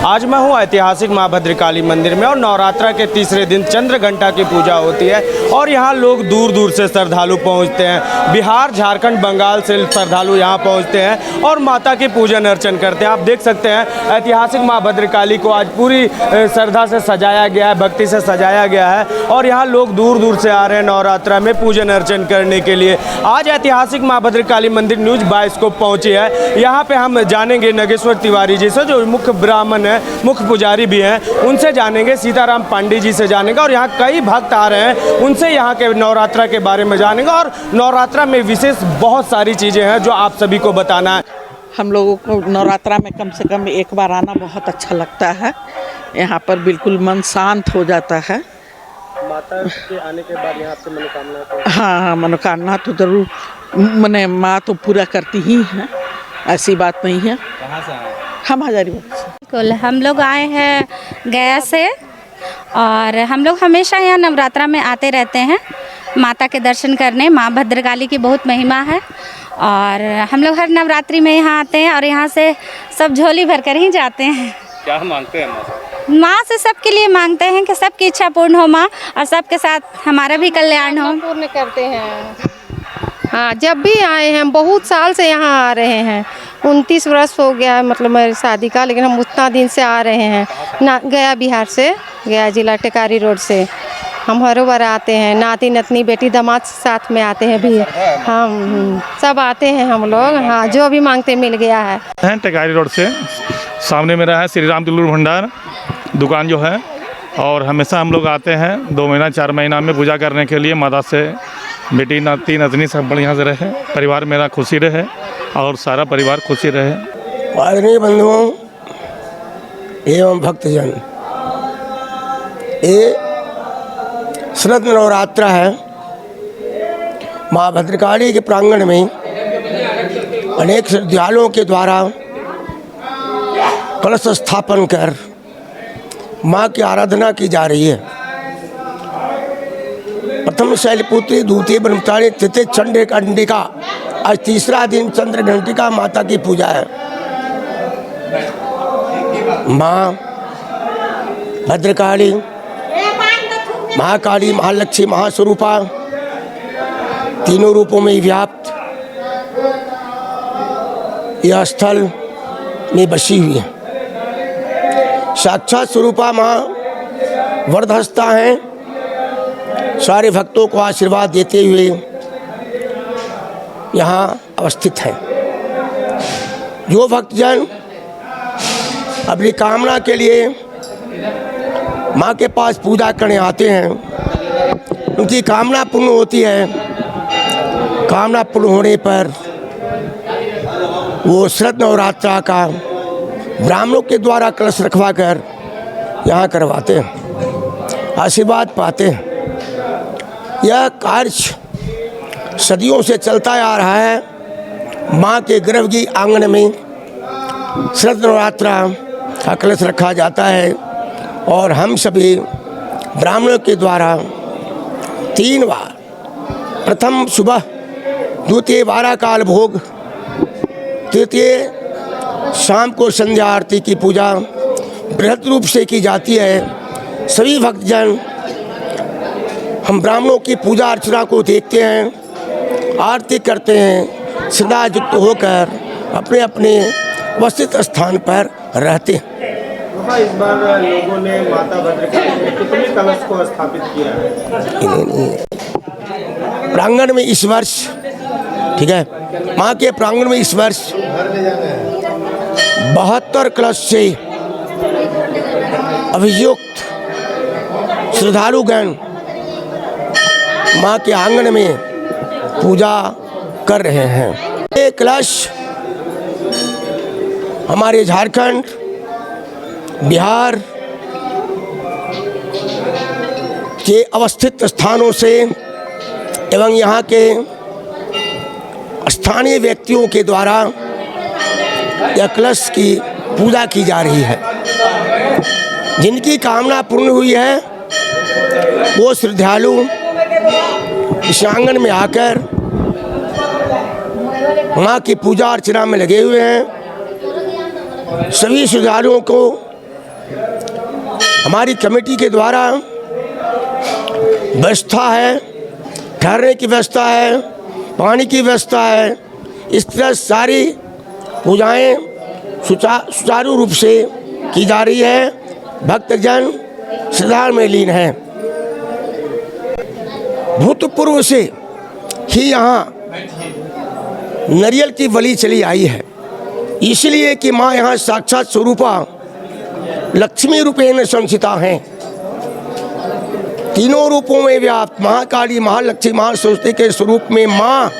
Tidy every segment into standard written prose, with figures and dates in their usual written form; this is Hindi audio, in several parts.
आज मैं हूँ ऐतिहासिक माँ भद्रकाली मंदिर में और नवरात्रा के तीसरे दिन चंद्र घंटा की पूजा होती है और यहाँ लोग दूर दूर से श्रद्धालु पहुँचते हैं। बिहार, झारखंड, बंगाल से श्रद्धालु यहाँ पहुँचते हैं और माता की पूजन अर्चन करते हैं। आप देख सकते हैं ऐतिहासिक माँ भद्रकाली को आज पूरी श्रद्धा से सजाया गया है, भक्ति से सजाया गया है और यहाँ लोग दूर दूर से आ रहे हैं नवरात्रा में पूजन अर्चन करने के लिए। आज ऐतिहासिक माँ भद्रकाली मंदिर न्यूज़ 22 को पहुँची है। यहाँ पे हम जानेंगे नगेश्वर तिवारी जी से, जो मुख्य ब्राह्मण है, मुख्य पुजारी भी हैं, उनसे जानेंगे। सीताराम पांडे जी से जानेंगे और यहाँ कई भक्त आ रहे हैं, उनसे यहाँ के नवरात्रा के बारे में जानेंगे और नवरात्रा में विशेष बहुत सारी चीज़ें हैं जो आप सभी को बताना है। हम लोगों को नवरात्रा में कम से कम एक बार आना बहुत अच्छा लगता है। यहाँ पर बिल्कुल मन शांत हो जाता है। माता के आने के बाद यहाँ पे मनोकामना हाँ, मनोकामना तो जरूर मैंने माँ तो पूरा करती ही है, ऐसी बात नहीं है। कहाँ से आए? हम हजारीबाग से। बिल्कुल, हम लोग आए हैं गया से और हम लोग हमेशा यहाँ नवरात्रा में आते रहते हैं माता के दर्शन करने। माँ भद्रकाली की बहुत महिमा है और हम लोग हर नवरात्रि में यहाँ आते हैं और यहाँ से सब झोली भर कर ही जाते हैं। क्या मांगते हैं माँ? माँ से सबके लिए मांगते हैं कि सबकी इच्छा पूर्ण हो माँ, और सबके साथ हमारा भी कल्याण हो। पूर्ण करते हैं। हाँ, जब भी आए हैं, हम बहुत साल से यहाँ आ रहे हैं। 29 वर्ष हो गया है मतलब मेरी शादी का, लेकिन हम उतना दिन से आ रहे हैं ना। गया बिहार से, गया जिला टेकारी रोड से हम हर बार आते हैं। नाती नतनी बेटी दामाद साथ में आते हैं भी, हम सब आते हैं हम लोग। हाँ, जो भी मांगते मिल गया है। टेकारी रोड से सामने मेरा है श्री राम तिलूर भंडार दुकान जो है, और हमेशा हम लोग आते हैं 2 महीना 4 महीना में पूजा करने के लिए। माता से बेटी नाती नतनी सब बढ़िया से रहे, परिवार मेरा खुशी रहे और सारा परिवार खुशी रहे। आदरणीय बंधुओं एवं भक्तजन, ये शरद नवरात्रा है। माँ भद्रकाली के प्रांगण में अनेक श्रद्धालुओं के द्वारा कलश स्थापन कर माँ की आराधना की जा रही है। प्रथम शैलपुत्री, द्वितीय ब्रह्मचारी, तृतीय चंद्र घंटिका। आज तीसरा दिन चंद्र घंटिका माता की पूजा है। माँ भद्रकाली, महाकाली, महालक्ष्मी, महास्वरूपा, तीनों रूपों में व्याप्त यह स्थल में बसी हुई है। साक्षात स्वरूपा माँ वरदहस्ता हैं, सारे भक्तों को आशीर्वाद देते हुए यहाँ अवस्थित है। जो भक्तजन अपनी कामना के लिए माँ के पास पूजा करने आते हैं, उनकी कामना पूर्ण होती है। कामना पूर्ण होने पर वो शरद नवरात्रा का ब्राह्मणों के द्वारा कलश रखवा कर यहाँ करवाते हैं, आशीर्वाद पाते हैं। यह कार्य सदियों से चलता आ रहा है। माँ के गर्भगृह आंगन में शरद नवरात्रा का कलश रखा जाता है और हम सभी ब्राह्मणों के द्वारा 3 बार, प्रथम सुबह, द्वितीय 12 काल भोग, तृतीय शाम को संध्या आरती की पूजा बृहद रूप से की जाती है। सभी भक्तजन हम ब्राह्मणों की पूजा अर्चना को देखते हैं, आरती करते हैं, श्रद्धा युक्त होकर अपने अपने अवस्थित स्थान पर रहते हैं। इस बार लोगों ने माता भद्रकाली में कितने कलश को स्थापित किया है? प्रांगण में इस वर्ष, ठीक है, माँ के प्रांगण में इस वर्ष 72 कलश से अभियुक्त श्रद्धालुगण माँ के आंगन में पूजा कर रहे हैं। ये कलश हमारे झारखंड, बिहार के अवस्थित स्थानों से एवं यहाँ के स्थानीय व्यक्तियों के द्वारा यह कलश की पूजा की जा रही है। जिनकी कामना पूर्ण हुई है वो श्रद्धालु इस आंगन में आकर माँ की पूजा अर्चना में लगे हुए हैं। सभी श्रद्धालुओं को हमारी कमेटी के द्वारा व्यवस्था है, ठहरने की व्यवस्था है, पानी की व्यवस्था है। इस तरह सारी पूजाएं सुचारू रूप से की जा रही है। भक्तजन श्रद्धा में लीन हैं। भूतपूर्व से ही यहाँ नारियल की बलि चली आई है, इसलिए कि माँ यहाँ साक्षात स्वरूपा लक्ष्मी रूपेण संस्थिता हैं। तीनों रूपों में व्याप्त महाकाली, महालक्ष्मी, महासरस्वती के स्वरूप में माँ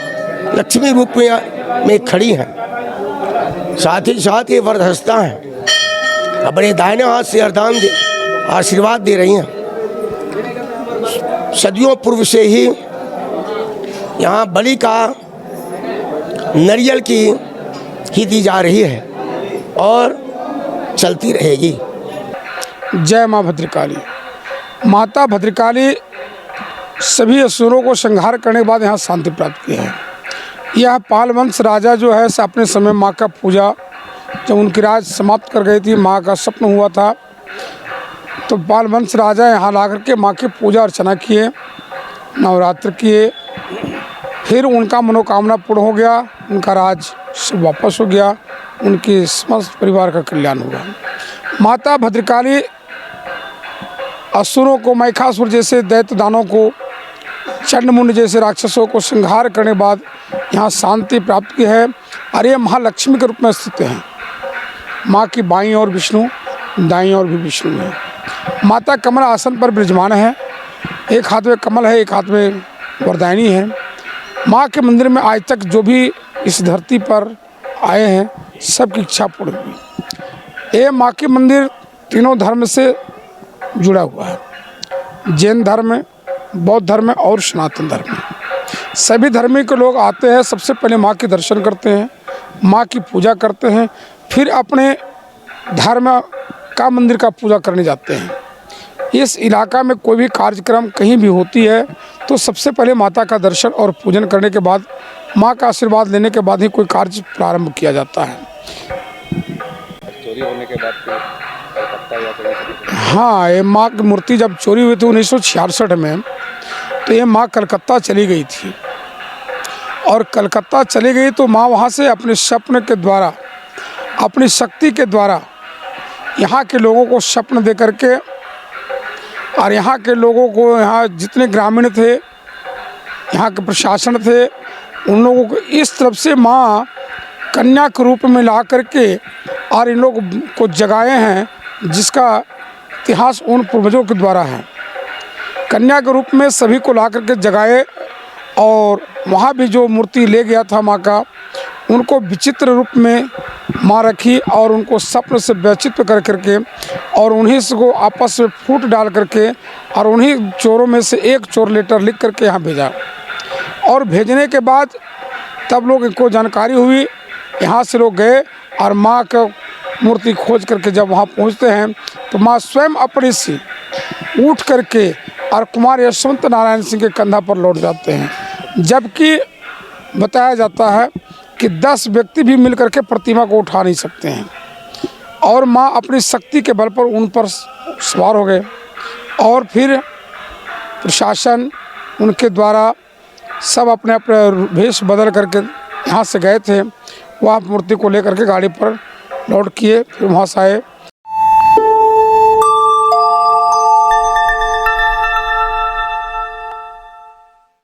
लक्ष्मी रूप में खड़ी हैं। साथ ही साथ ये वरदहस्ता हैं, अपने दाहिने हाथ से वरदान आशीर्वाद दे रही हैं। सदियों पूर्व से ही यहाँ बलि का नारियल की ही दी जा रही है और चलती रहेगी। जय माँ भद्रकाली। माता भद्रकाली सभी असुरों को संहार करने के बाद यहाँ शांति प्राप्त की है। यह पाल वंश राजा जो है अपने समय माँ का पूजा, जब उनकी राज समाप्त कर गई थी, माँ का स्वप्न हुआ था, तो पाल वंश राजा यहाँ ला करके माँ की पूजा अर्चना किए, नवरात्र किए। फिर उनका मनोकामना पूर्ण हो गया, उनका राज सब वापस हो गया, उनके समस्त परिवार का कल्याण हुआ। माता भद्रकाली असुरों को, मैखासुर जैसे दैत्य दानों को, चंडमुंड जैसे राक्षसों को संहार करने के बाद यहाँ शांति प्राप्त की है। और ये महालक्ष्मी के रूप में स्थित हैं। माँ की बाईं ओर विष्णु, दाईं ओर भी विष्णु है। माता कमल आसन पर विराजमान है, एक हाथ में कमल है, एक हाथ में वरदायिनी है। माँ के मंदिर में आज तक जो भी इस धरती पर आए हैं, सबकी इच्छा पूर्ण हुई। ये माँ के मंदिर तीनों धर्म से जुड़ा हुआ है, जैन धर्म, बौद्ध धर्म और सनातन धर्म। सभी धर्म के लोग आते हैं, सबसे पहले माँ के दर्शन करते हैं, माँ की पूजा करते हैं, फिर अपने धर्म का मंदिर का पूजा करने जाते हैं। इस इलाका में कोई भी कार्यक्रम कहीं भी होती है तो सबसे पहले माता का दर्शन और पूजन करने के बाद, माँ का आशीर्वाद लेने के बाद ही कोई कार्य प्रारंभ किया जाता है। चोरी होने के बाद कलकत्ता या कहीं? हाँ, ये माँ की मूर्ति जब चोरी हुई थी 1966 में, तो ये माँ कलकत्ता चली गई थी। और कलकत्ता चली गई तो माँ वहाँ से अपने स्वप्न के द्वारा, अपनी शक्ति के द्वारा यहाँ के लोगों को स्वप्न दे करके, और यहाँ के लोगों को, यहाँ जितने ग्रामीण थे, यहाँ के प्रशासन थे, उन लोगों को इस तरफ से माँ कन्या के रूप में ला करके और इन लोगों को जगाए हैं, जिसका इतिहास उन पूर्वजों के द्वारा है। कन्या के रूप में सभी को ला करके जगाए, और वहाँ भी जो मूर्ति ले गया था माँ का, उनको विचित्र रूप में माँ रखी और उनको स्वप्न से व्यचित कर करके, और उन्हीं को आपस में फूट डाल करके, और उन्हीं चोरों में से एक चोर लेटर लिख करके यहाँ भेजा। और भेजने के बाद तब लोग इनको जानकारी हुई, यहाँ से लोग गए और माँ का मूर्ति खोज करके जब वहाँ पहुँचते हैं तो माँ स्वयं अपने से उठ करके और कुमार यशवंत नारायण सिंह के कंधा पर लौट जाते हैं। जबकि बताया जाता है कि 10 व्यक्ति भी मिलकर के प्रतिमा को उठा नहीं सकते हैं, और माँ अपनी शक्ति के बल पर उन पर सवार हो गए। और फिर प्रशासन उनके द्वारा सब अपने अपने वेश बदल करके यहाँ से गए थे, वहाँ मूर्ति को लेकर के गाड़ी पर लौट किए, फिर वहाँ से आए।